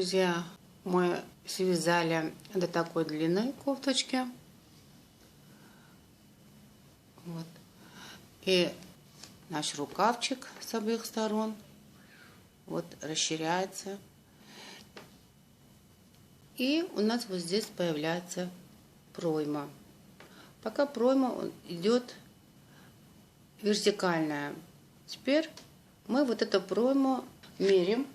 друзья, мы связали до такой длины кофточки. Вот. И наш рукавчик с обеих сторон вот расширяется. И у нас вот здесь появляется пройма. Пока пройма идет вертикальная. Теперь мы вот эту пройму мерим.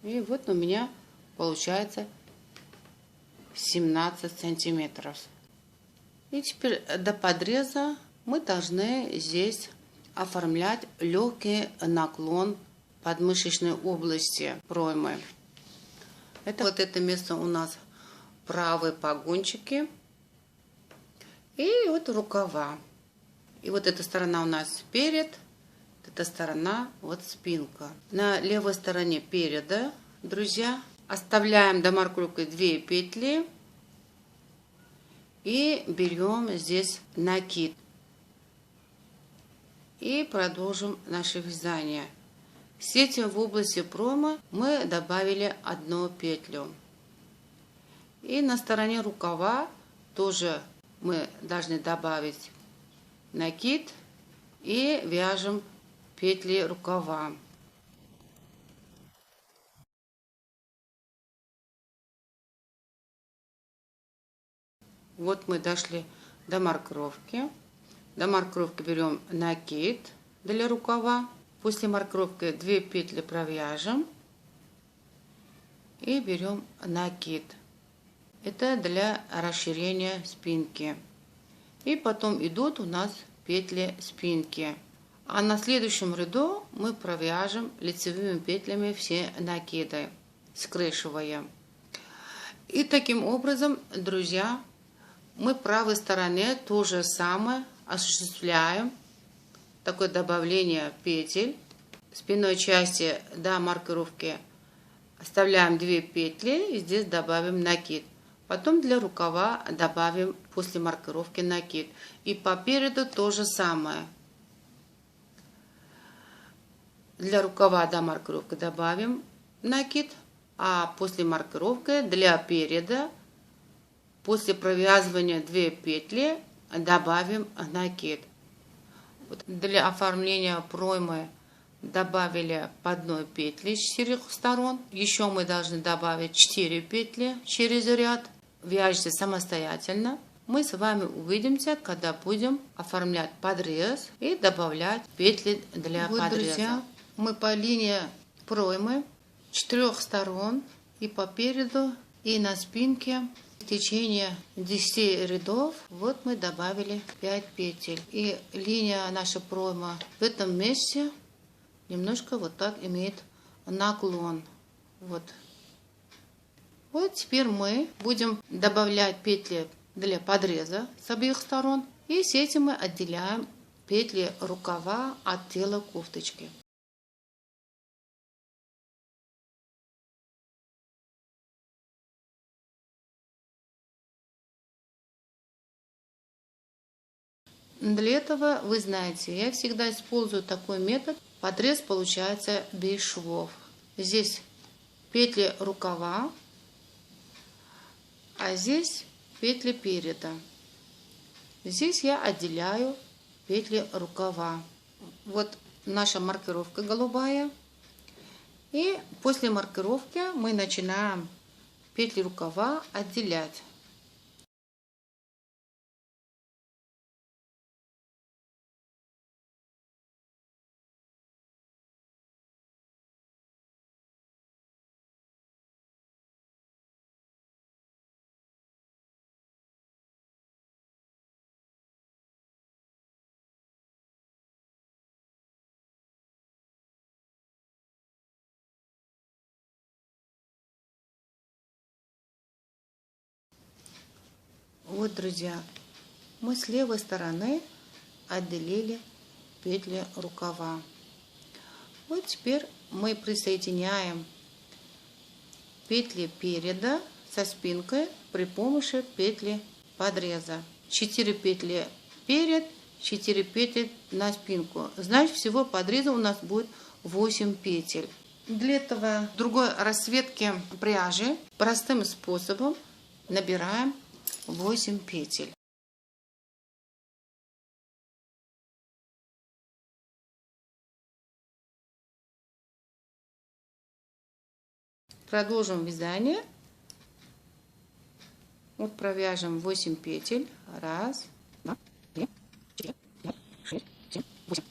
И вот у меня получается 17 сантиметров. И теперь до подреза мы должны здесь оформлять легкий наклон подмышечной области проймы. Это вот это место у нас правые погончики. И вот рукава. И вот эта сторона у нас перед, эта сторона вот спинка. На левой стороне переда, друзья, оставляем до маркировки 2 петли и берем здесь накид. И продолжим наше вязание. Сетью в области проймы мы добавили 1 петлю. И на стороне рукава тоже мы должны добавить накид и вяжем петли рукава. Вот мы дошли до маркировки. До маркировки берем накид для рукава. После маркировки 2 петли провяжем и берем накид. Это для расширения спинки. И потом идут у нас петли спинки. А на следующем ряду мы провяжем лицевыми петлями все накиды, скрещивая. И таким образом, друзья, мы правой стороне то же самое осуществляем. Такое добавление петель. В спинной части до маркировки оставляем 2 петли и здесь добавим накид. Потом для рукава добавим после маркировки накид. И по переду то же самое. Для рукава до маркировки добавим накид, а после маркировки для переда после провязывания 2 петли добавим накид. Вот для оформления проймы добавили по 1 петли с 4 сторон. Еще мы должны добавить 4 петли через ряд. Вяжите самостоятельно. Мы с вами увидимся, когда будем оформлять подрез и добавлять петли для подреза. Друзья, мы по линии проймы 4 сторон и по переду, и на спинке в течение 10 рядов вот мы добавили 5 петель. И линия наша пройма в этом месте немножко вот так имеет наклон. Вот. Вот теперь мы будем добавлять петли для подреза с обеих сторон. И с этим мы отделяем петли рукава от тела кофточки. Для этого, вы знаете, я всегда использую такой метод. Подрез получается без швов. Здесь петли рукава, а здесь петли переда. Здесь я отделяю петли рукава. Вот наша маркировка голубая. И после маркировки мы начинаем петли рукава отделять. Вот, друзья, мы с левой стороны отделили петли рукава. Вот теперь мы присоединяем петли переда со спинкой при помощи петли подреза. 4 петли перед, 4 петли на спинку. Значит, всего подреза у нас будет 8 петель. Для этого другой расцветки пряжи простым способом набираем 8 петель. Продолжим вязание. Вот провяжем 8 петель. Раз, два, три, четыре, пять, шесть, семь, 8.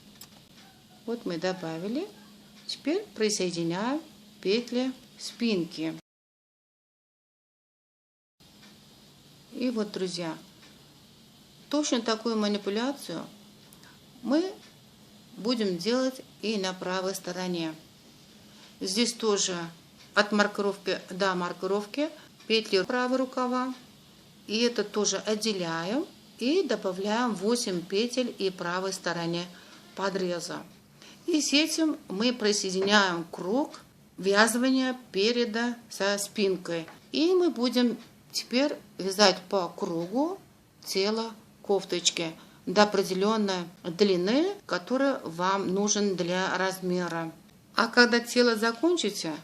Вот мы добавили. Теперь присоединяем петли спинки. И вот, друзья, точно такую манипуляцию мы будем делать и на правой стороне. Здесь тоже от маркировки до маркировки петли правого рукава. И это тоже отделяем и добавляем 8 петель и правой стороне подреза. И с этим мы присоединяем круг вязывания переда со спинкой. И мы будем теперь вязать по кругу тело кофточки до определенной длины, которая вам нужен для размера. А когда тело закончите,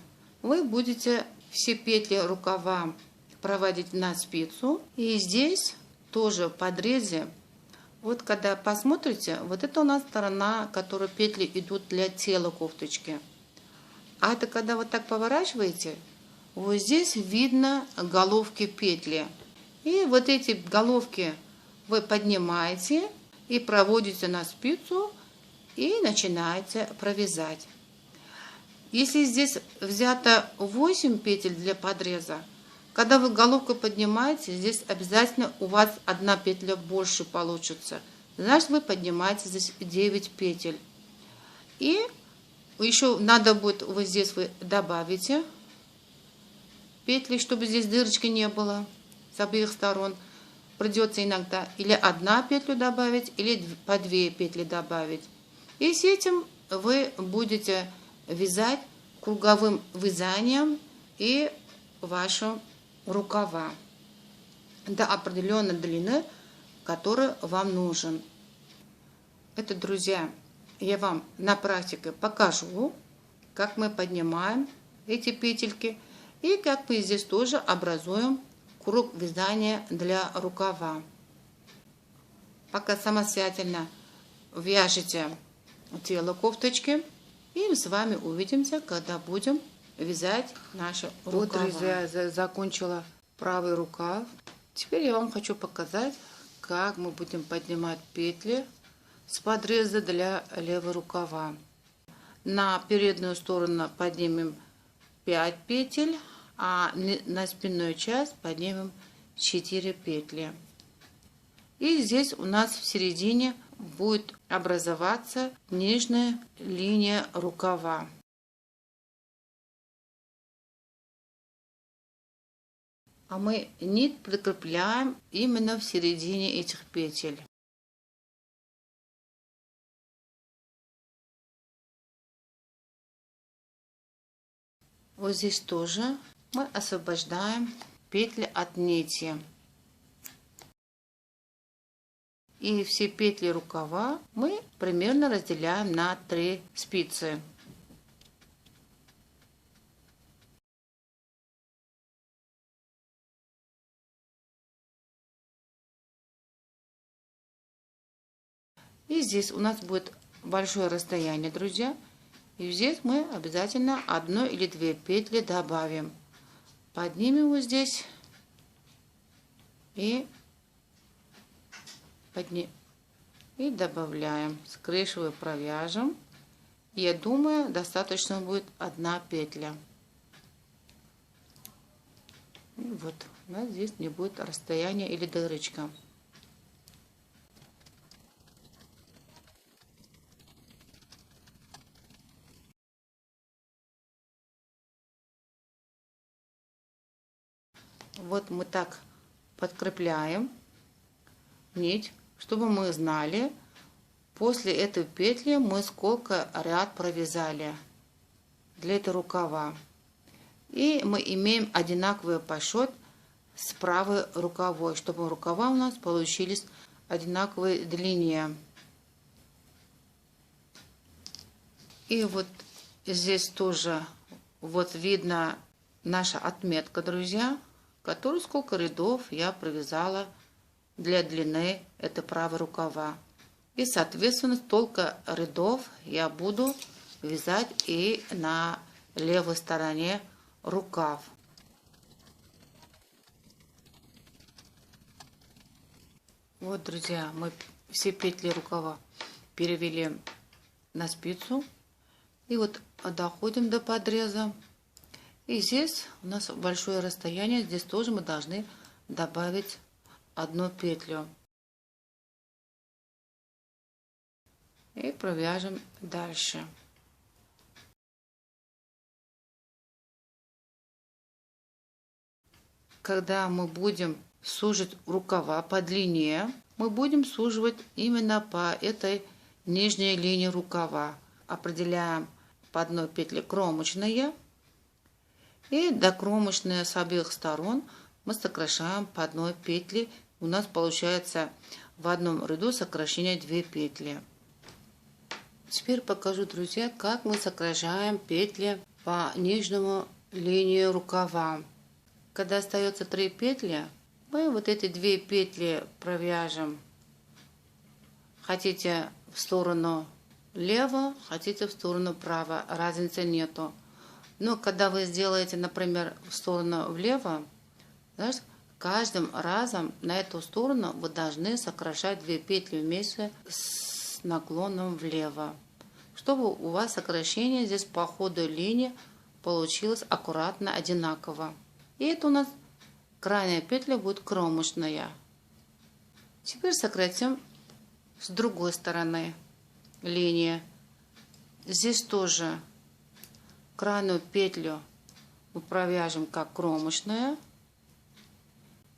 вы будете все петли рукава проводить на спицу. И здесь тоже в подрезе, вот когда посмотрите, вот это у нас сторона, которой петли идут для тела кофточки. А это когда вот так поворачиваете, вот здесь видно головки петли. И вот эти головки вы поднимаете и проводите на спицу и начинаете провязать. Если здесь взято 8 петель для подреза, когда вы головку поднимаете, здесь обязательно у вас одна петля больше получится. Значит, вы поднимаете здесь 9 петель. И еще надо будет, вот здесь вы добавите петли, чтобы здесь дырочки не было с обеих сторон. Придется иногда или одна петлю добавить, или по 2 петли добавить. И с этим вы будете вязать круговым вязанием и вашу рукава до определенной длины, которая вам нужен. Это, друзья, я вам на практике покажу, как мы поднимаем эти петельки и как мы здесь тоже образуем круг вязания для рукава. Пока самостоятельно вяжите тело кофточки, и мы с вами увидимся, когда будем вязать наши рукава. Вот, друзья, я закончила правый рукав. Теперь я вам хочу показать, как мы будем поднимать петли с подреза для левого рукава. На переднюю сторону поднимем 5 петель, а на спинную часть поднимем 4 петли. И здесь у нас в середине будет образоваться нижняя линия рукава. А мы нить прикрепляем именно в середине этих петель. Вот здесь тоже мы освобождаем петли от нити. И все петли рукава мы примерно разделяем на 3 спицы. И здесь у нас будет большое расстояние, друзья. И здесь мы обязательно 1 или 2 петли добавим. Поднимем вот здесь и добавляем. Скрещиваем, провяжем. Я думаю, достаточно будет 1 петля. И вот у нас здесь не будет расстояния или дырочка. Вот мы так подкрепляем нить, чтобы мы знали, после этой петли мы сколько ряд провязали для этого рукава. И мы имеем одинаковый подсчет с правой рукавой, чтобы рукава у нас получились одинаковой длине. И вот здесь тоже вот видно наша отметка, друзья, которую сколько рядов я провязала для длины этой правой рукава. И, соответственно, столько рядов я буду вязать и на левой стороне рукав. Вот, друзья, мы все петли рукава перевели на спицу. И вот доходим до подреза. И здесь у нас большое расстояние. Здесь тоже мы должны добавить одну петлю. И провяжем дальше. Когда мы будем сужить рукава по длине, мы будем суживать именно по этой нижней линии рукава. Определяем по одной петле кромочные. И до кромочной с обеих сторон мы сокращаем по одной петле. У нас получается в одном ряду сокращение 2 петли. Теперь покажу, друзья, как мы сокращаем петли по нижнему линии рукава. Когда остается 3 петли, мы вот эти 2 петли провяжем. Хотите в сторону лево, хотите в сторону право, разницы нету. Но когда вы сделаете, например, в сторону влево, знаешь, каждым разом на эту сторону вы должны сокращать 2 петли вместе с наклоном влево, чтобы у вас сокращение здесь по ходу линии получилось аккуратно одинаково. И это у нас крайняя петля будет кромочная. Теперь сократим с другой стороны линии. Здесь тоже крайнюю петлю мы провяжем как кромочная.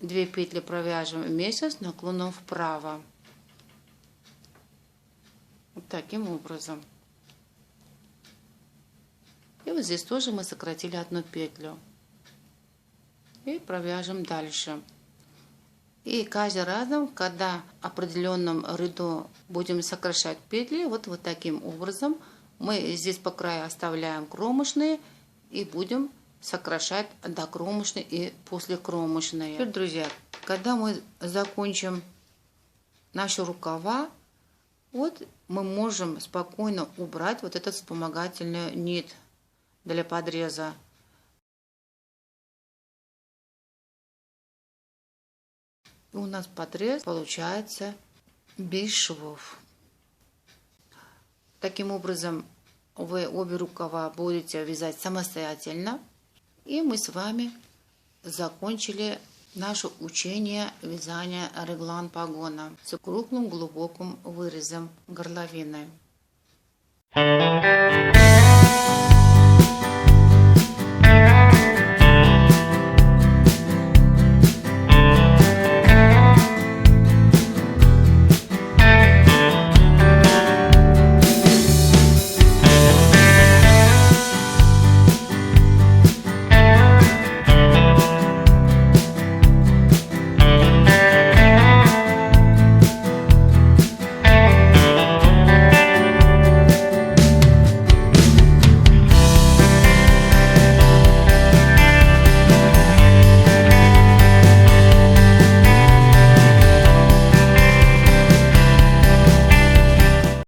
2 петли провяжем вместе с наклоном вправо. Вот таким образом. И вот здесь тоже мы сократили одну петлю. И провяжем дальше. И каждый раз, когда в определенном ряду будем сокращать петли, вот таким образом мы здесь по краю оставляем кромочные и будем сокращать до кромочной и после кромочной. Теперь, друзья, когда мы закончим наши рукава, вот мы можем спокойно убрать вот этот вспомогательный нить для подреза. И у нас подрез получается без швов. Таким образом, вы обе рукава будете вязать самостоятельно. И мы с вами закончили наше учение вязания реглан погона с круглым глубоким вырезом горловины.